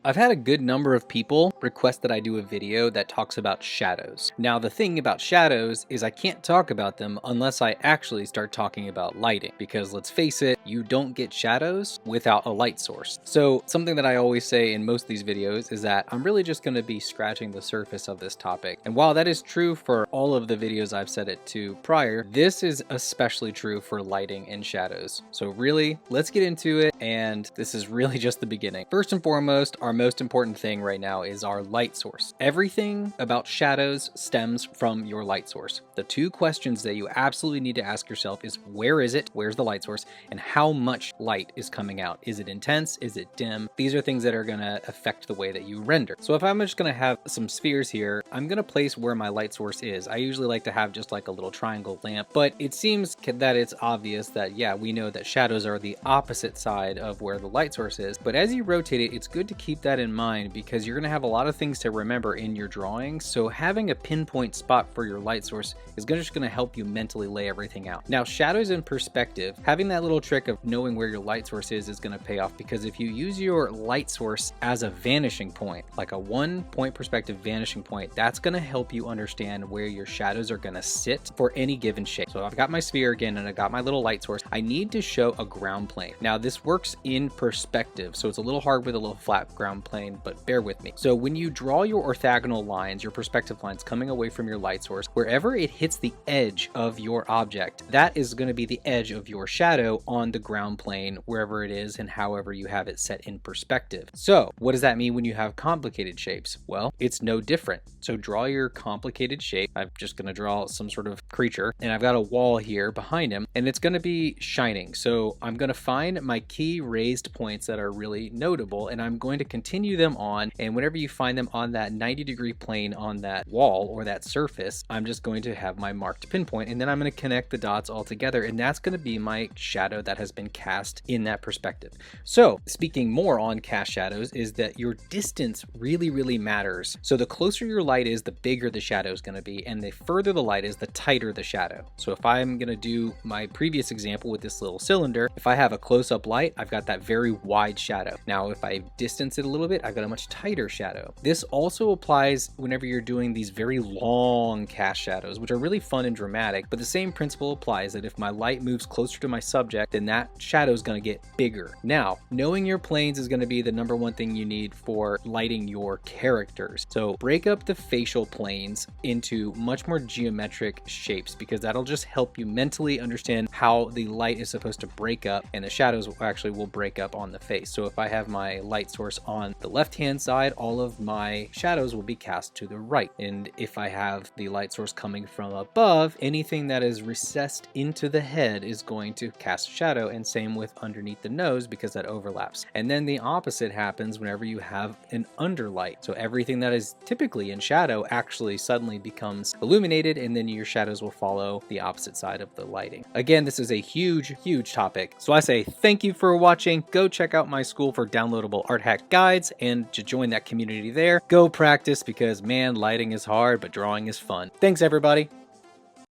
I've had a good number of people request that I do a video that talks about shadows. Now, the thing about shadows is I can't talk about them unless I actually start talking about lighting, because let's face it, you don't get shadows without a light source. So something that I always say in most of these videos is that I'm really just going to be scratching the surface of this topic. And while that is true for all of the videos I've said it to prior, this is especially true for lighting and shadows. So really, let's get into it, and this is really just the beginning. First and foremost, our most important thing right now is our light source. Everything about shadows stems from your light source. The two questions that you absolutely need to ask yourself is, where is it? Where's the light source? And how much light is coming out? Is it intense? Is it dim? These are things that are going to affect the way that you render. So if I'm just going to have some spheres here, I'm going to place where my light source is. I usually like to have just like a little triangle lamp, but it seems that it's obvious that, yeah, we know that shadows are the opposite side of where the light source is. But as you rotate it, it's good to keep that in mind, because you're going to have a lot of things to remember in your drawing. So having a pinpoint spot for your light source is just going to help you mentally lay everything out. Now, shadows in perspective, having that little trick of knowing where your light source is going to pay off, because if you use your light source as a vanishing point, like a 1-point perspective vanishing point, that's going to help you understand where your shadows are going to sit for any given shape. So I've got my sphere again, and I got my little light source. I need to show a ground plane. Now, this works in perspective, so it's a little hard with a little flat ground plane, but bear with me. So when you draw your orthogonal lines, your perspective lines coming away from your light source, wherever it hits the edge of your object, that is going to be the edge of your shadow on the ground plane, wherever it is and however you have it set in perspective. So what does that mean when you have complicated shapes? Well, it's no different. So draw your complicated shape. I'm just going to draw some sort of creature, and I've got a wall here behind him, and it's going to be shining. So I'm going to find my key raised points that are really notable, and I'm going to continue them on, and whenever you find them on that 90-degree plane on that wall or that surface, I'm just going to have my marked pinpoint, and then I'm going to connect the dots all together, and that's going to be my shadow that has been cast in that perspective. So speaking more on cast shadows is that your distance really matters. So the closer your light is, the bigger the shadow is going to be, and the further the light is, the tighter the shadow. So if I'm going to do my previous example with this little cylinder, if I have a close-up light, I've got that very wide shadow. Now if I distance it a little bit, I've got a much tighter shadow. This also applies whenever you're doing these very long cast shadows, which are really fun and dramatic, but the same principle applies, that if my light moves closer to my subject, then that shadow is going to get bigger. Now, knowing your planes is going to be the number one thing you need for lighting your characters. So break up the facial planes into much more geometric shapes, because that'll just help you mentally understand how the light is supposed to break up, and the shadows actually will break up on the face. So if I have my light source on the left hand side, all of my shadows will be cast to the right. And if I have the light source coming from above, anything that is recessed into the head is going to cast shadow, and same with underneath the nose, because that overlaps. And then the opposite happens whenever you have an underlight. So everything that is typically in shadow actually suddenly becomes illuminated, and then your shadows will follow the opposite side of the lighting. Again, this is a huge topic. So I say thank you for watching. Go check out my school for downloadable art hack guides, and to join that community there, go practice, because man, lighting is hard, but drawing is fun. Thanks everybody.